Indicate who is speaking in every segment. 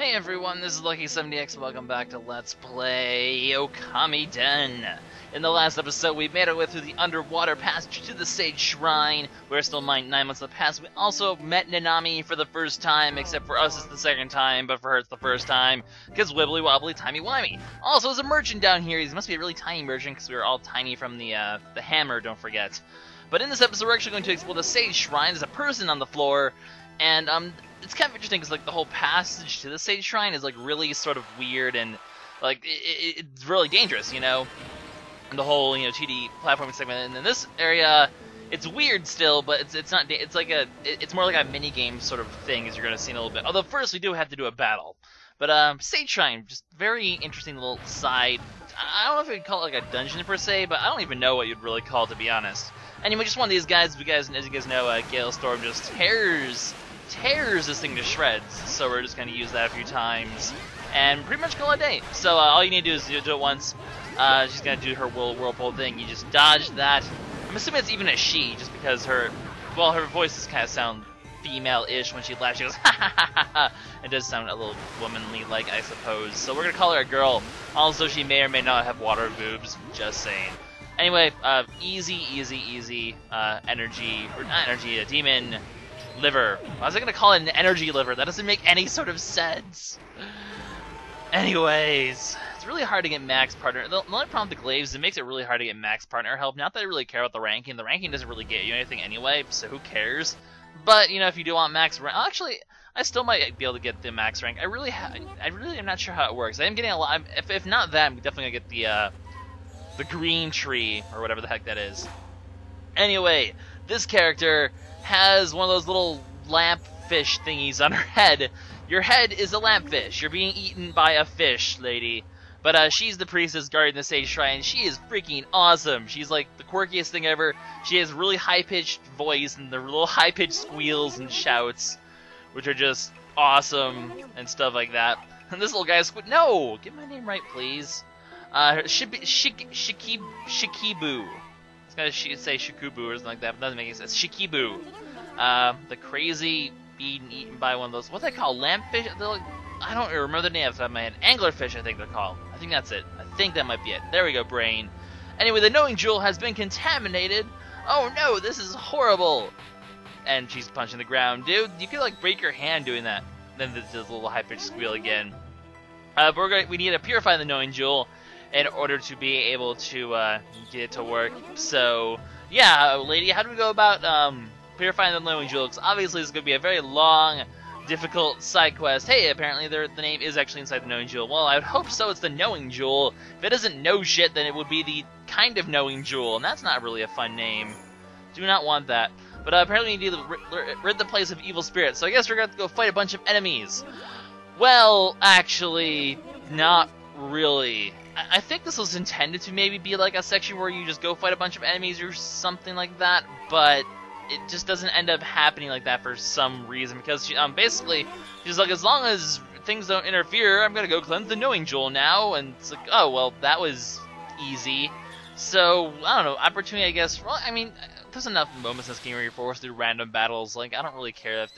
Speaker 1: Hi everyone, this is LuckySevenDX. Welcome back to Let's Play Okamiden. In the last episode, we made our way through the underwater passage to the Sage Shrine. We're still 9 months in the past. We also met Nanami for the first time, except for us it's the second time, but for her it's the first time, because wibbly wobbly, timey wimey. Also, there's a merchant down here. He must be a really tiny merchant, because we were all tiny from the hammer, don't forget. But in this episode, we're actually going to explore the Sage Shrine. There's a person on the floor, and it's kind of interesting because like the whole passage to the Sage Shrine is like really sort of weird and like it's really dangerous, you know. And the whole 2D platforming segment, and in this area, it's weird still, but it's not. It's like it's more like a mini game sort of thing, as you're going to see in a little bit. Although first we do have to do a battle. But Sage Shrine, just very interesting little side. I don't know if you'd call it like a dungeon per se, but I don't even know what you'd really call it, to be honest. Anyway, just one of these guys. As you guys know, Gale Storm just tears this thing to shreds, so we're just going to use that a few times and pretty much call it a day. So all you need to do is do it once. She's going to do her whirlpool thing. You just dodge that. I'm assuming it's even a she, just because her voice kind of sound female-ish when she laughs. She goes, ha ha ha ha ha. It does sound a little womanly-like, I suppose. So we're going to call her a girl. Also, she may or may not have water boobs, just saying. Anyway, easy energy, or not energy, a demon liver. Why was I gonna call it an energy liver? That doesn't make any sort of sense. Anyways, it's really hard to get max partner. The only problem with the glaives, it makes it really hard to get max partner help. Not that I really care about the ranking. The ranking doesn't really get you anything anyway, so who cares? But if you do want max rank, actually, I still might be able to get the max rank. I really am not sure how it works. I am getting a lot. If not that, I'm definitely gonna get the green tree or whatever the heck that is. Anyway, this character has one of those little lamp fish thingies on her head. Your head is a lamp fish. You're being eaten by a fish, lady. But she's the priestess guarding the Sage Shrine. She is freaking awesome. She's like the quirkiest thing ever. She has really high-pitched voice and the little high-pitched squeals and shouts, which are just awesome and stuff like that. And this little guy is no, get my name right, please. Shikibu. I was gonna say Shikibu or something like that, but doesn't make any sense. Shikibu, the crazy being eaten by one of those. What they call lampfish? Like, I don't remember the name off the top of my head. Anglerfish, I think they're called. I think that's it. I think that might be it. There we go, brain. Anyway, the knowing jewel has been contaminated. Oh no, this is horrible. And she's punching the ground, dude. You could like break your hand doing that. Then there's this little high pitched squeal again. But we need to purify the knowing jewel in order to be able to get it to work. So, yeah, lady, how do we go about purifying the knowing jewel? Because obviously this is going to be a very long, difficult side quest. Hey, apparently the name is actually inside the knowing jewel. Well, I would hope so. It's the knowing jewel. If it doesn't know shit, then it would be the kind of knowing jewel, and that's not really a fun name. Do not want that. But apparently we need to rid the place of evil spirits. So I guess we're going to have to go fight a bunch of enemies. Well, actually, not really. I think this was intended to maybe be like a section where you just go fight a bunch of enemies or something like that, but it just doesn't end up happening like that for some reason, because she, basically, she's like, as long as things don't interfere, I'm gonna go cleanse the knowing jewel now, and it's like, oh, well, that was easy. So, I don't know, opportunity, I guess. Well, I mean, there's enough moments in this game where you're forced to do random battles. Like, I don't really care if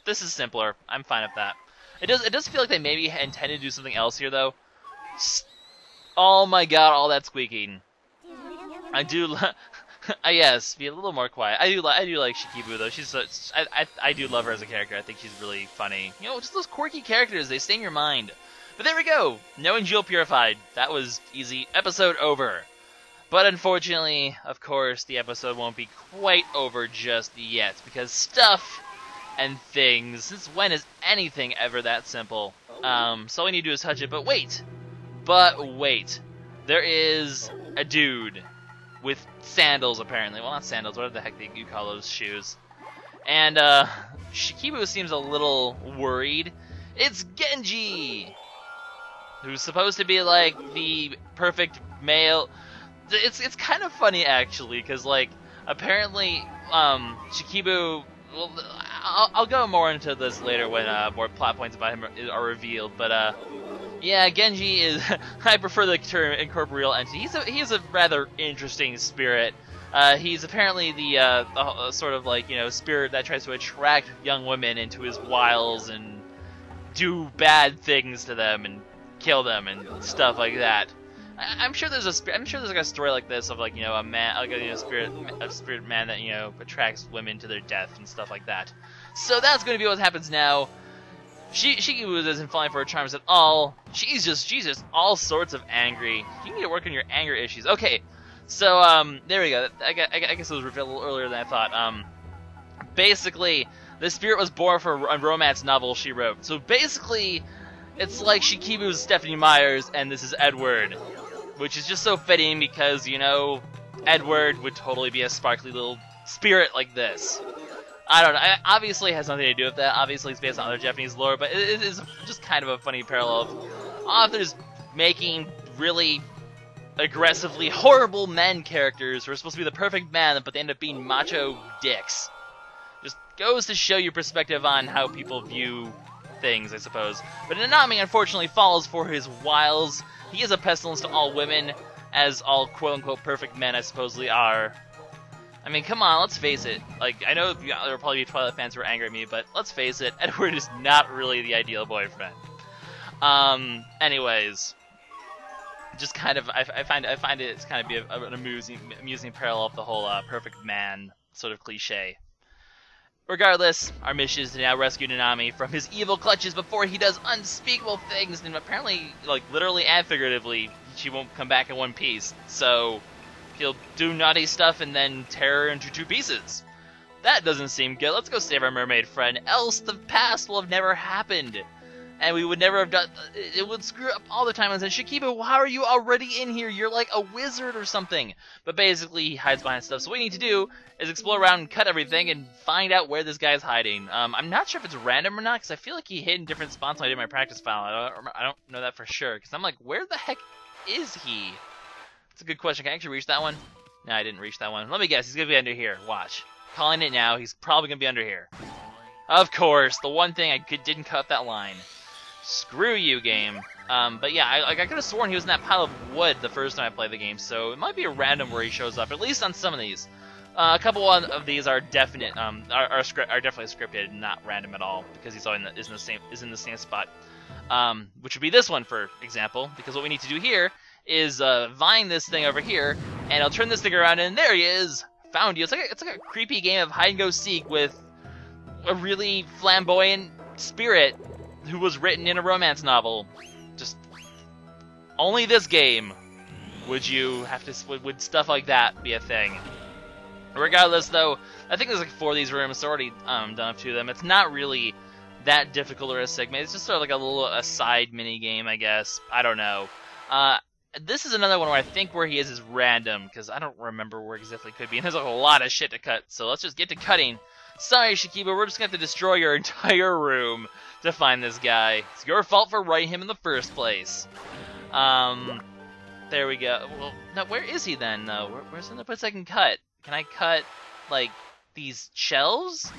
Speaker 1: this is simpler. I'm fine with that. It does feel like they maybe intended to do something else here, though. Oh my god, all that squeaking. I do yes, be a little more quiet. I do like Shikibu though. She's I do love her as a character. I think she's really funny. Just those quirky characters, they stay in your mind. But there we go. Knowing jewel purified. That was easy. Episode over. But unfortunately, of course, the episode won't be quite over just yet, because stuff and things. Since when is anything ever that simple? So all we need to do is touch it, but wait, there is a dude with sandals, apparently. Well, not sandals, whatever the heck you call those shoes. And Shikibu seems a little worried. It's Genji, who's supposed to be like the perfect male. It's kind of funny actually, because like apparently Shikibu. Well, I'll go more into this later when more plot points about him are revealed. But yeah, Genji is. I prefer the term incorporeal entity. He's a rather interesting spirit. He's apparently the sort of like spirit that tries to attract young women into his wiles and do bad things to them and kill them and stuff like that. I'm sure there's like a story like this of like, you know, a man, like a spirit man that, you know, attracts women to their death and stuff like that. So that's going to be what happens now. Shikibu isn't falling for her charms at all. She's just all sorts of angry. You need to work on your anger issues. Okay, so there we go. I guess it was revealed a little earlier than I thought. Basically, the spirit was born for a romance novel she wrote. So basically, it's like Shikibu's Stephanie Myers, and this is Edward, which is just so fitting because, you know, Edward would totally be a sparkly little spirit like this. I don't know. Obviously, it has nothing to do with that. Obviously, it's based on other Japanese lore, but it is just kind of a funny parallel of authors making really aggressively horrible men characters who are supposed to be the perfect man, but they end up being macho dicks. Just goes to show you perspective on how people view things, I suppose. But Nanami, unfortunately, falls for his wiles. He is a pestilence to all women, as all quote-unquote perfect men, I supposedly are. I mean, come on, let's face it. Like, I know there will probably be Twilight fans who are angry at me, but let's face it, Edward is not really the ideal boyfriend. Anyways, just kind of, I find it's kind of be an amusing parallel of the whole perfect man sort of cliche. Regardless, our mission is to now rescue Nanami from his evil clutches before he does unspeakable things, and apparently, like, literally and figuratively, she won't come back in one piece. So he'll do naughty stuff and then tear her into two pieces. That doesn't seem good. Let's go save our mermaid friend, else the past will have never happened. And we would never have done... It would screw up all the time and say, Shikibu, how are you already in here? You're like a wizard or something. But basically, he hides behind stuff. So what we need to do is explore around and cut everything and find out where this guy's hiding. I'm not sure if it's random or not, because I feel like he hid in different spots when I did my practice file. I don't know that for sure, because I'm like, where the heck is he? That's a good question. Can I actually reach that one? No, I didn't reach that one. Let me guess. He's going to be under here. Watch. Calling it now. He's probably going to be under here. Of course. The one thing I didn't cut that line. Screw you, game. But yeah, I could have sworn he was in that pile of wood the first time I played the game, so it might be a random where he shows up, at least on some of these. A couple of these are definite, are definitely scripted, not random at all, because he's always is in the same spot. Which would be this one, for example, because what we need to do here is vine this thing over here, and I'll turn this thing around, and there he is! Found you. It's like a creepy game of hide and go seek with a really flamboyant spirit who was written in a romance novel. Just only this game would stuff like that be a thing. Regardless, though, I think there's like 4 of these rooms, so already done up 2 of them. It's not really that difficult or a segment. It's just sort of like a side mini game, I guess. I don't know. This is another one where I think where he is random, because I don't remember where exactly it could be. And there's like a lot of shit to cut, so let's just get to cutting. Sorry, Shikibu, we're just going to have to destroy your entire room to find this guy. It's your fault for writing him in the first place. There we go. Well, now, where is he then, though? Where's the place I can cut? Can I cut, like, these shelves?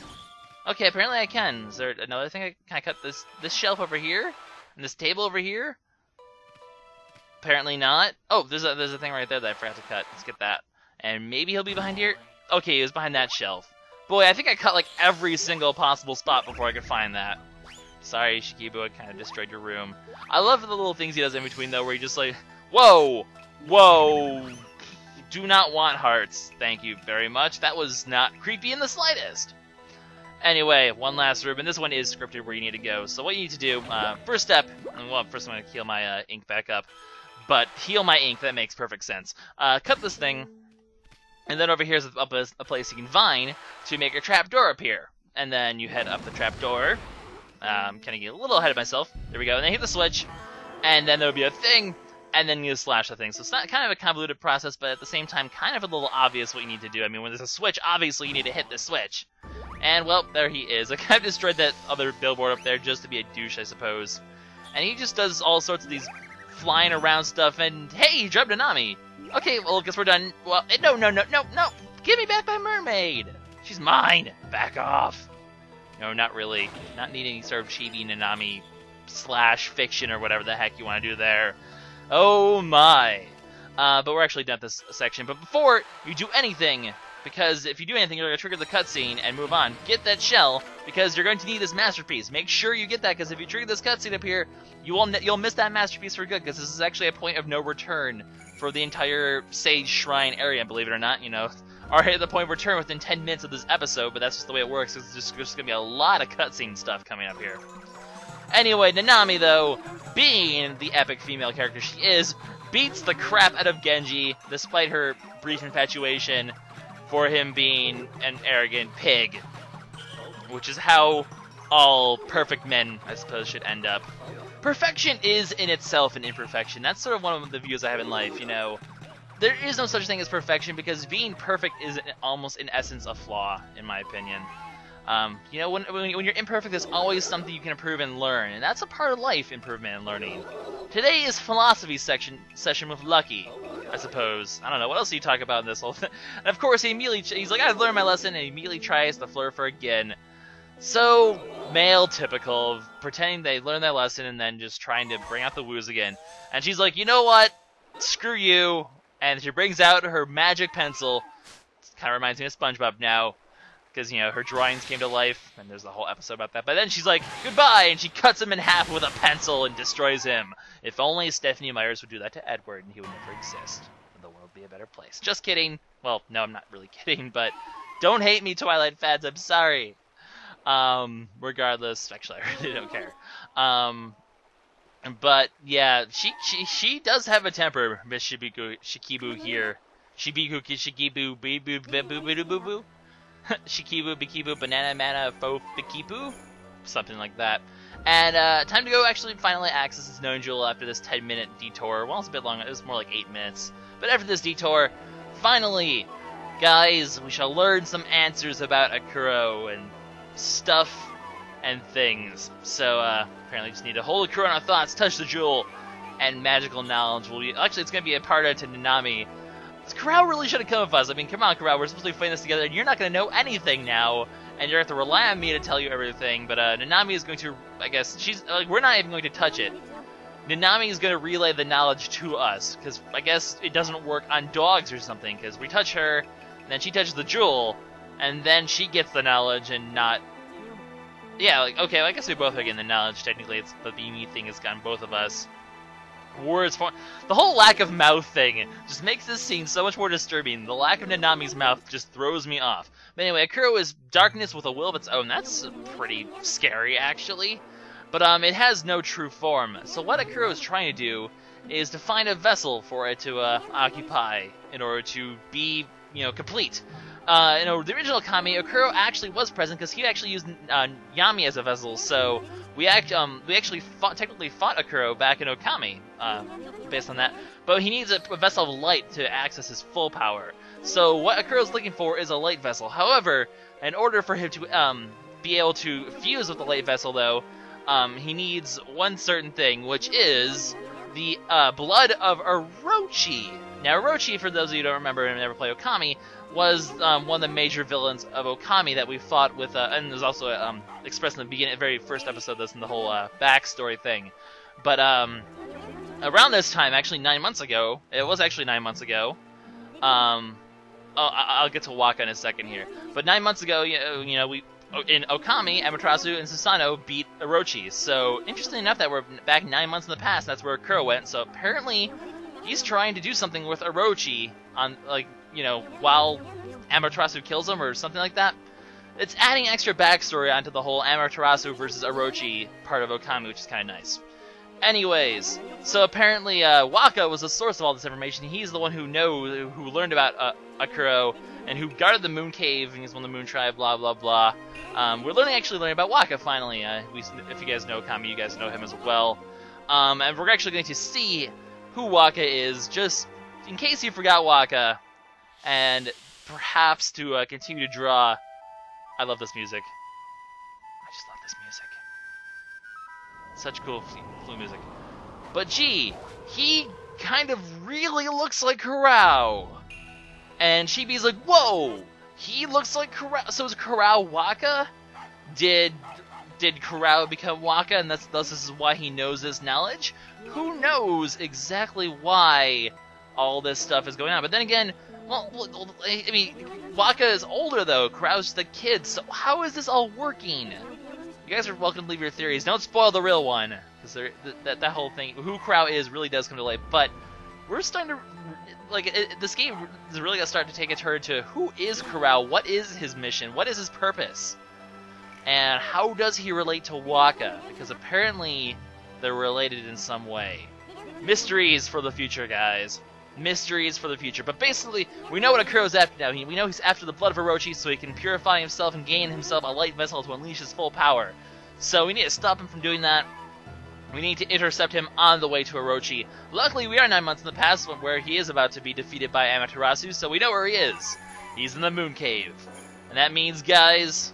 Speaker 1: Okay, apparently I can. Is there another thing? Can I cut this shelf over here? And this table over here? Apparently not. Oh, there's a thing right there that I forgot to cut. Let's get that. And maybe he'll be behind here? Okay, he was behind that shelf. Boy, I think I cut like every single possible spot before I could find that. Sorry, Shikibu, I kind of destroyed your room. I love the little things he does in between, though, where he just like, whoa, whoa, do not want hearts. Thank you very much. That was not creepy in the slightest. Anyway, one last room, and this one is scripted where you need to go. So what you need to do, first step, well, first I'm going to heal my ink back up, but heal my ink, that makes perfect sense. Cut this thing. And then over here is a place you can vine to make a trapdoor appear. And then you head up the trapdoor. Kind of get a little ahead of myself. There we go. And then hit the switch. And then there'll be a thing. And then you slash the thing. So it's not kind of a convoluted process, but at the same time, kind of a little obvious what you need to do. I mean, when there's a switch, obviously you need to hit the switch. And, well, there he is. I kind of destroyed that other billboard up there just to be a douche, I suppose. And he just does all sorts of these flying around stuff. And, hey, he dropped Nanami. Okay, well, I guess we're done. Well, no. Give me back my mermaid. She's mine. Back off. No, not really. Not needing any sort of Chibi Nanami / fiction or whatever the heck you want to do there. Oh, my. But we're actually done with this section. But before you do anything, because if you do anything, you're going to trigger the cutscene and move on. Get that shell, because you're going to need this masterpiece. Make sure you get that, because if you trigger this cutscene up here, you'll miss that masterpiece for good, because this is actually a point of no return for the entire Sage Shrine area, believe it or not. You know, already at the point of return within 10 minutes of this episode, but that's just the way it works. There's just going to be a lot of cutscene stuff coming up here. Anyway, Nanami, though, being the epic female character she is, beats the crap out of Genji, despite her brief infatuation for him being an arrogant pig, which is how all perfect men, I suppose, should end up. Perfection is in itself an imperfection. That's sort of one of the views I have in life, you know. There is no such thing as perfection, because being perfect is almost in essence a flaw, in my opinion. You know, when you're imperfect, there's always something you can improve and learn, and that's a part of life, improvement and learning. Today is philosophy session with Lucky, I suppose. I don't know, what else do you talk about in this whole thing? And of course, he's like, I've learned my lesson, and he immediately tries to flirt for again. So, male typical, of pretending they learned their lesson and then just trying to bring out the woos again. And she's like, you know what? Screw you. And she brings out her magic pencil. Kind of reminds me of SpongeBob now, because, you know, her drawings came to life, and there's a whole episode about that. But then she's like, goodbye, and she cuts him in half with a pencil and destroys him. If only Stephanie Myers would do that to Edward, and he would never exist. And the world would be a better place. Just kidding. Well, no, I'm not really kidding, but don't hate me, Twilight fans, I'm sorry. Regardless, actually, I really don't care. But yeah, she does have a temper, Miss Shikibu here. Shikibu, boo. Shikibu, Bikibu, Banana Mana, Fo, Bikibu? Something like that. And, time to go actually finally access this known jewel after this 10-minute detour. Well, it's a bit long, it was more like 8 minutes. But after this detour, finally, guys, we shall learn some answers about Akuro and stuff and things. So, apparently just need to hold Akuro in our thoughts, touch the jewel, and magical knowledge will be... Actually, it's going to be a part of to Nanami. Corral really should have come with us. I mean, come on, Corral, we're supposed to be playing this together, and you're not going to know anything now, and you're going to have to rely on me to tell you everything. But Nanami is going to, I guess, we're not even going to touch it. Nanami is going to relay the knowledge to us, because I guess it doesn't work on dogs or something, because we touch her, and then she touches the jewel, and then she gets the knowledge and not... Yeah, like, okay, well, I guess we both are getting the knowledge. Technically, it's the beanie thing has gotten both of us. Words for the whole lack of mouth thing just makes this scene so much more disturbing. The lack of Nanami's mouth just throws me off. But anyway, Akuro is darkness with a will of its own. That's pretty scary, actually. But it has no true form. So what Akuro is trying to do is to find a vessel for it to occupy in order to be, you know, complete. In the original Okami, Akuro actually was present because he actually used Yami as a vessel. So we actually technically fought Akuro back in Okami, based on that. But he needs a vessel of light to access his full power. So what Akuro's looking for is a light vessel. However, in order for him to be able to fuse with the light vessel, though, he needs one certain thing, which is the blood of Orochi. Now, Orochi, for those of you who don't remember and never play Okami, was one of the major villains of Okami that we fought with, and there's also expressed in the beginning, very first episode, this in the whole backstory thing. But around this time, actually 9 months ago, it was actually 9 months ago. I'll get to Waka in a second here. But 9 months ago, you know, we in Okami, Amaterasu and Susanoo beat Orochi. So interesting enough that we're back 9 months in the past. That's where Akuro went. So apparently, he's trying to do something with Orochi on, like, you know, while Amaterasu kills him or something like that. It's adding extra backstory onto the whole Amaterasu versus Orochi part of Okami, which is kind of nice. Anyways, so apparently Waka was the source of all this information. He's the one who learned about Akuro, and who guarded the Moon Cave, and he's one of the Moon Tribe, blah, blah, blah. We're actually learning about Waka, finally. If you guys know Okami, you guys know him as well. And we're actually going to see who Waka is, just in case you forgot Waka, and perhaps to continue to draw. I love this music. I just love this music. Such cool flute music. But gee, he kind of really looks like Kurao. And Chibi's like, whoa, he looks like Kurao. So is Kurao Waka? Did Kurao become Waka, and thus this is why he knows this knowledge? Who knows exactly why all this stuff is going on. But then again, well, I mean, Waka is older though, Kurau's the kid, so how is this all working? You guys are welcome to leave your theories. Don't spoil the real one, because that whole thing, who Kurau is, really does come to light. But we're starting to, like, this game is really going to start to take a turn to who is Kurau, what is his mission, what is his purpose, and how does he relate to Waka? Because apparently they're related in some way. Mysteries for the future, guys. Mysteries for the future. But basically, we know what Akuro's after now. We know he's after the blood of Orochi so he can purify himself and gain himself a light vessel to unleash his full power. So we need to stop him from doing that. We need to intercept him on the way to Orochi. Luckily, we are 9 months in the past where he is about to be defeated by Amaterasu, so we know where he is. He's in the Moon Cave. And that means, guys,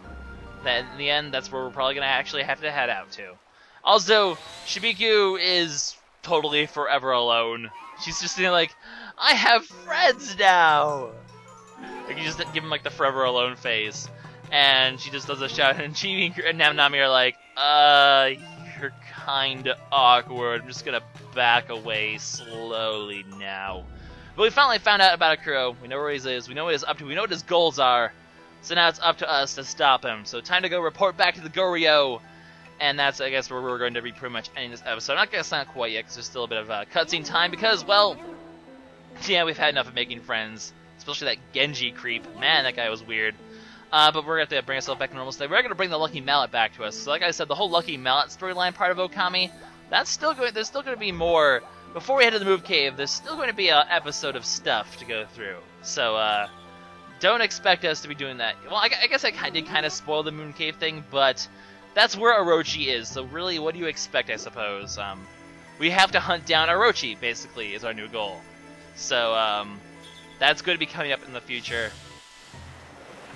Speaker 1: that in the end, that's where we're probably going to actually have to head out to. Also, Shikibu is totally forever alone. She's just like, I have friends now! Like, you just give him, like, the forever alone face. And she just does a shout, and Chibi and Nanami are like, you're kinda awkward. I'm just gonna back away slowly now. But we finally found out about Akuro. We know where he is, we know what he's up to, we know what his goals are. So now it's up to us to stop him. So time to go report back to the Goryo. And that's, I guess, where we're going to be pretty much ending this episode. I'm not going to sign up quite yet, because there's still a bit of cutscene time, because, well, yeah, we've had enough of making friends. Especially that Genji creep. Man, that guy was weird. But we're going to have to bring ourselves back to normal state. We're going to bring the Lucky Mallet back to us. So like I said, the whole Lucky Mallet storyline part of Okami, there's still going to be more. Before we head to the Move Cave, there's still going to be an episode of stuff to go through. So, don't expect us to be doing that. Well, I guess I did kind of spoil the Moon Cave thing, but that's where Orochi is, so really, what do you expect, I suppose? We have to hunt down Orochi, basically, is our new goal. So, that's going to be coming up in the future.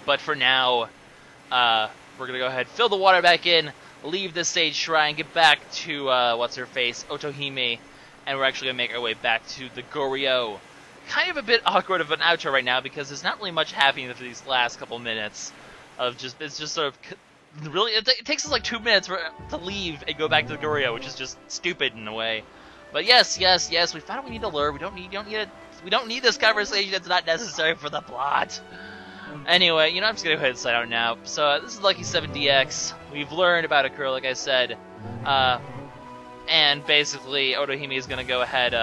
Speaker 1: But for now, we're going to go ahead, fill the water back in, leave the Sage Shrine, get back to, what's-her-face, Otohime, and we're actually going to make our way back to the Goryo. Kind of a bit awkward of an outro right now, because there's not really much happening for these last couple minutes. It's just sort of... Really, it takes us like 2 minutes to leave and go back to the Goryo, which is just stupid in a way. But yes, we found out we need to lure. We don't need this conversation. It's not necessary for the plot. Anyway, you know, I'm just gonna go ahead and sign out now. So this is LuckySevenDX. We've learned about Akuro, like I said, and basically Otohime is gonna go ahead,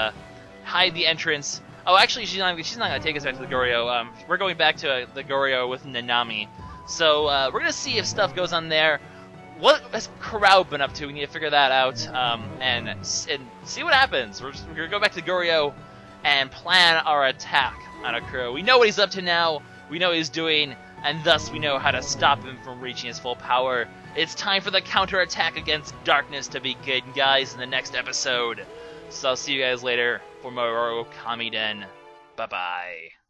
Speaker 1: hide the entrance. Oh, actually, she's not gonna take us back to the Goryo. We're going back to the Goryo with Nanami. So, we're going to see if stuff goes on there. What has Kurau been up to? We need to figure that out, and see what happens. We're going to go back to Goryo and plan our attack on Akuro. We know what he's up to now, we know what he's doing, and thus we know how to stop him from reaching his full power. It's time for the counterattack against darkness to begin, guys, in the next episode. So I'll see you guys later for more Okamiden. Bye-bye.